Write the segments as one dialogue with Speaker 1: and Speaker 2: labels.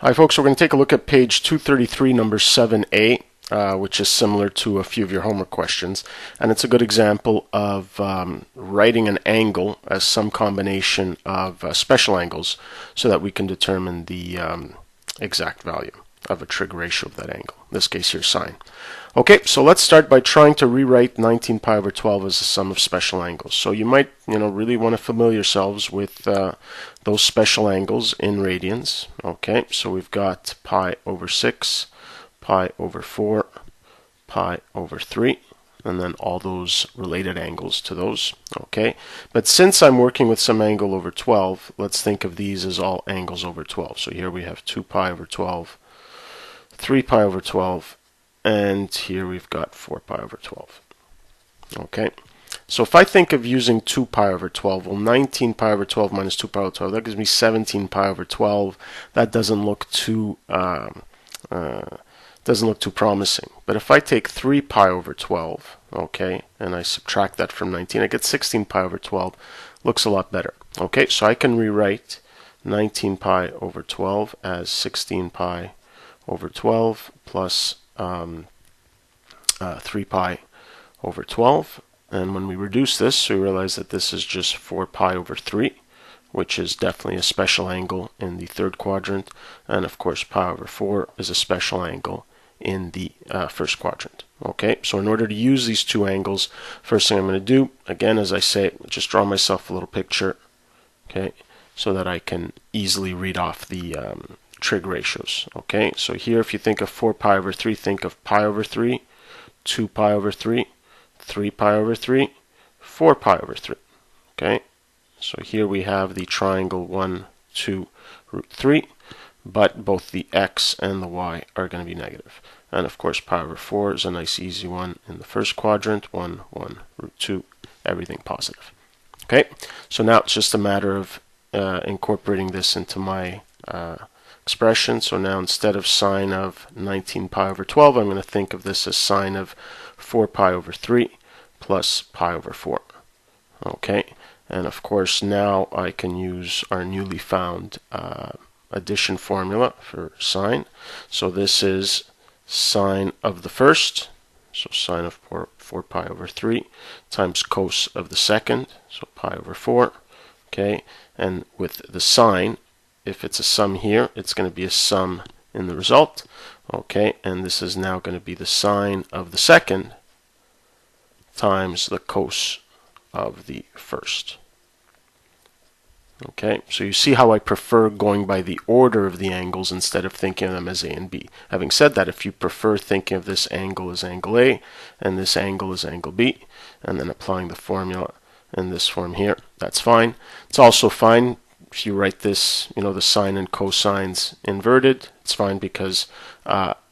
Speaker 1: Hi folks, we're going to take a look at page 233, number 7a, which is similar to a few of your homework questions. And it's a good example of writing an angle as some combination of special angles so that we can determine the exact value of a trig ratio of that angle. In this case here, sine. Okay, so let's start by trying to rewrite 19 pi over 12 as a sum of special angles. So you might, really want to familiar yourselves with those special angles in radians. Okay, so we've got pi over 6, pi over 4, pi over 3, and then all those related angles to those. Okay, but since I'm working with some angle over 12, let's think of these as all angles over 12. So here we have 2 pi over 12, 3 pi over 12, and here we've got 4 pi over 12. Okay, so if I think of using 2 pi over 12, well, 19 pi over 12 minus 2 pi over 12, that gives me 17 pi over 12. That doesn't look too promising. But if I take 3 pi over 12, okay, and I subtract that from 19, I get 16 pi over 12. Looks a lot better. Okay, so I can rewrite 19 pi over 12 as 16 pi over 12 plus 3 pi over 12, and when we reduce this, we realize that this is just 4 pi over 3, which is definitely a special angle in the third quadrant, and of course pi over 4 is a special angle in the first quadrant. Okay, so in order to use these two angles, first thing I'm going to do, again as I say, just draw myself a little picture, okay, so that I can easily read off the trig ratios. Okay, so here if you think of 4 pi over 3, think of pi over 3, 2 pi over 3, 3 pi over 3, 4 pi over 3. Okay, so here we have the triangle 1, 2, root 3, but both the x and the y are going to be negative. And of course pi over 4 is a nice easy one in the first quadrant, 1, 1, root 2, everything positive. Okay, so now it's just a matter of incorporating this into my expression. So now instead of sine of 19 pi over 12, I'm going to think of this as sine of 4 pi over 3 plus pi over 4. Okay, and of course now I can use our newly found addition formula for sine. So this is sine of the first, so sine of 4 pi over 3 times cos of the second, so pi over 4. Okay, and with the sine, if it's a sum here, it's going to be a sum in the result. Okay, and this is now going to be the sine of the second times the cos of the first. Okay, so you see how I prefer going by the order of the angles instead of thinking of them as A and B. Having said that, if you prefer thinking of this angle as angle A and this angle as angle B, and then applying the formula in this form here, that's fine. It's also fine if you write this, the sine and cosines inverted. It's fine because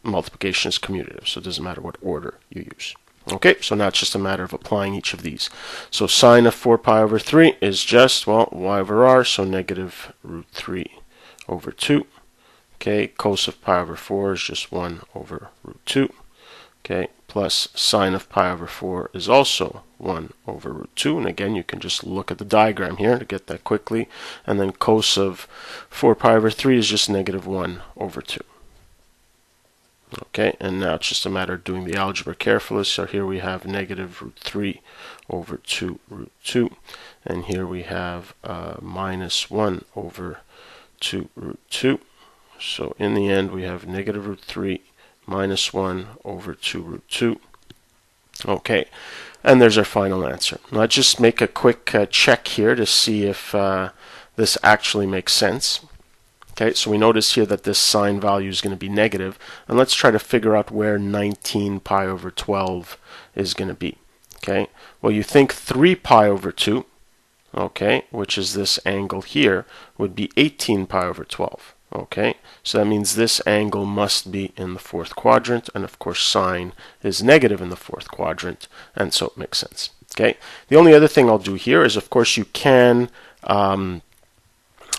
Speaker 1: multiplication is commutative, so it doesn't matter what order you use. Okay, so now it's just a matter of applying each of these. So sine of 4 pi over 3 is just, well, y over r, so negative root 3 over 2. Okay, cos of pi over 4 is just 1 over root 2. Okay, plus sine of pi over 4 is also 1 over root 2. And again, you can just look at the diagram here to get that quickly. And then cos of 4 pi over 3 is just negative 1 over 2. Okay, and now it's just a matter of doing the algebra carefully. So here we have negative root 3 over 2 root 2. And here we have minus 1 over 2 root 2. So in the end, we have negative root 3 minus 1 over 2 root 2. Okay, and there's our final answer. Now I'll just make a quick check here to see if this actually makes sense. Okay, so we notice here that this sine value is going to be negative, and let's try to figure out where 19 pi over 12 is going to be. Okay, well, you think 3 pi over 2, okay, which is this angle here, would be 18 pi over 12. Okay, so that means this angle must be in the fourth quadrant, and of course sine is negative in the fourth quadrant, and so it makes sense. Okay, the only other thing I'll do here is, of course, you can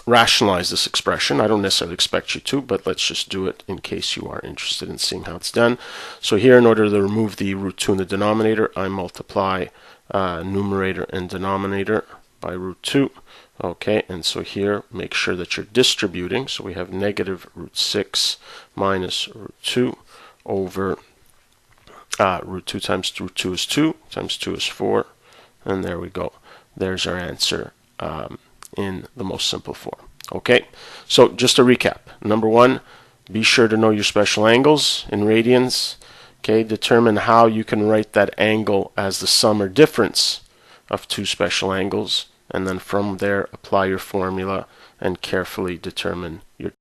Speaker 1: rationalize this expression. I don't necessarily expect you to, but let's just do it in case you are interested in seeing how it's done. So here, in order to remove the root 2 in the denominator, I multiply numerator and denominator by root 2. Okay, and so here, make sure that you're distributing. So we have negative root 6 minus root 2 over root 2 times root 2 is 2, times 2 is 4, and there we go. There's our answer in the most simple form. Okay, so just to recap. Number one, be sure to know your special angles in radians. Okay, determine how you can write that angle as the sum or difference of two special angles, and then from there apply your formula and carefully determine your